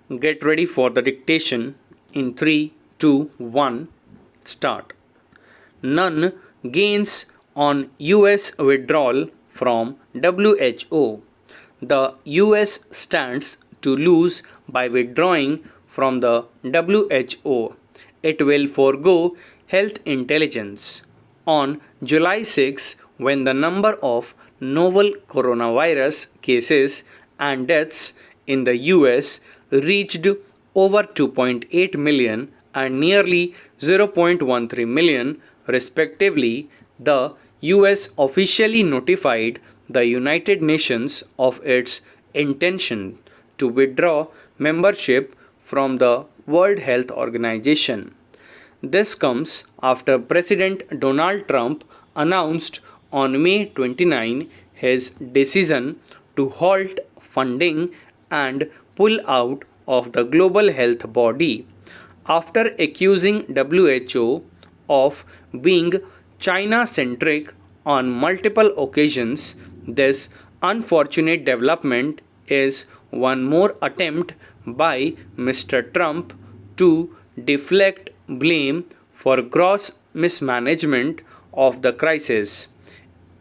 Get ready for the dictation in 3, 2, 1, start. None gains on US withdrawal from WHO. The US stands to lose by withdrawing from the WHO. It will forego health intelligence. On July 6, when the number of novel coronavirus cases and deaths in the US reached over 2.8 million and nearly 0.13 million, respectively, the US officially notified the United Nations of its intention to withdraw membership from the World Health Organization. This comes after President Donald Trump announced on May 29 his decision to halt funding and pull out of the global health body after accusing WHO of being China centric on multiple occasions. This unfortunate development is one more attempt by Mr. Trump to deflect blame for gross mismanagement of the crisis.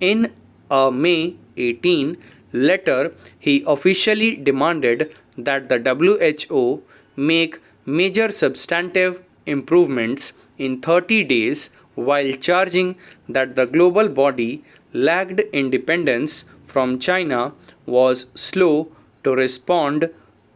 In a May 18 letter, he officially demanded that the WHO make major substantive improvements in 30 days while charging that the global body lacked independence from China, was slow to respond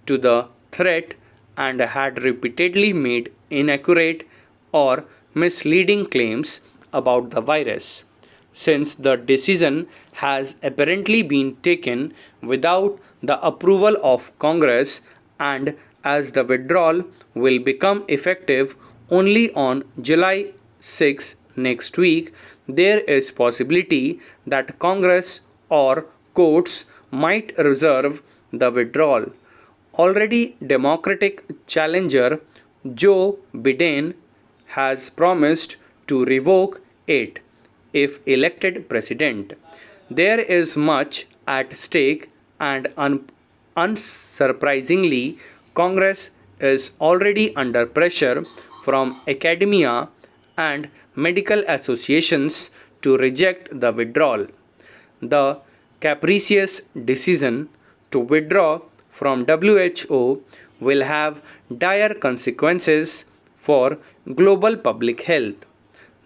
to the threat, and had repeatedly made inaccurate or misleading claims about the virus. Since the decision has apparently been taken without the approval of Congress, and as the withdrawal will become effective only on July 6 next week, there is possibility that Congress or courts might reserve the withdrawal. Already Democratic challenger Joe Biden has promised to revoke it if elected president. There is much at stake, and unsurprisingly, Congress is already under pressure from academia and medical associations to reject the withdrawal. The capricious decision to withdraw from WHO will have dire consequences for global public health.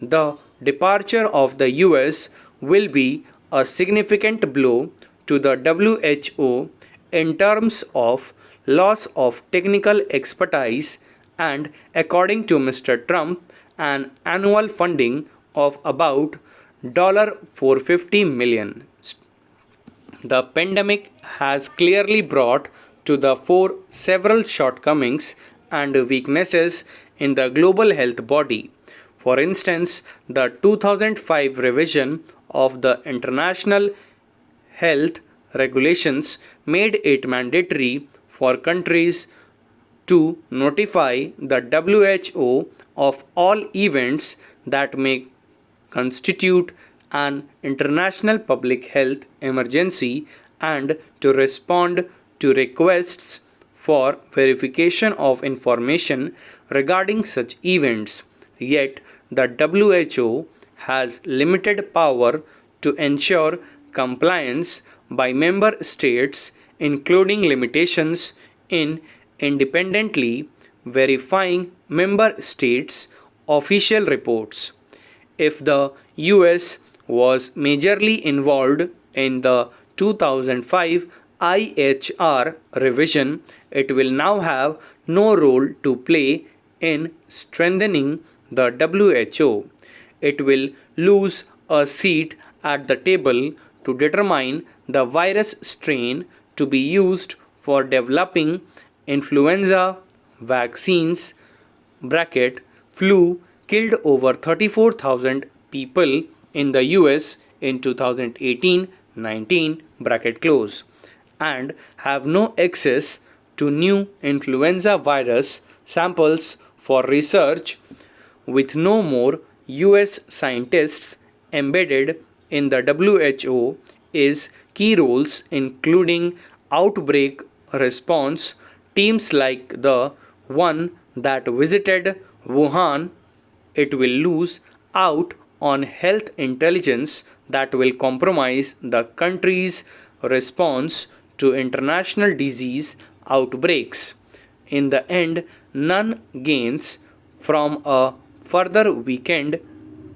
The departure of the US will be a significant blow to the WHO in terms of loss of technical expertise and, according to Mr. Trump, an annual funding of about $450 million. The pandemic has clearly brought to the fore several shortcomings and weaknesses in the global health body. For instance, the 2005 revision of the International Health Regulations made it mandatory for countries to notify the WHO of all events that may constitute an international public health emergency, and to respond to requests for verification of information regarding such events. Yet, the WHO has limited power to ensure compliance by member states, including limitations in independently verifying member states' official reports. If the US was majorly involved in the 2005 IHR revision, it will now have no role to play in strengthening the WHO. It will lose a seat at the table to determine the virus strain to be used for developing influenza vaccines. Bracket flu killed over 34,000 people in the US in 2018-19 bracket close, and have no access to new influenza virus samples for research, with no more US scientists embedded in the WHO, is key roles including outbreak response, Teams like the one that visited Wuhan, it will lose out on health intelligence that will compromise the country's response to international disease outbreaks. In the end, none gains from a further weakened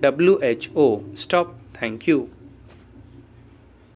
WHO. Stop. Thank you.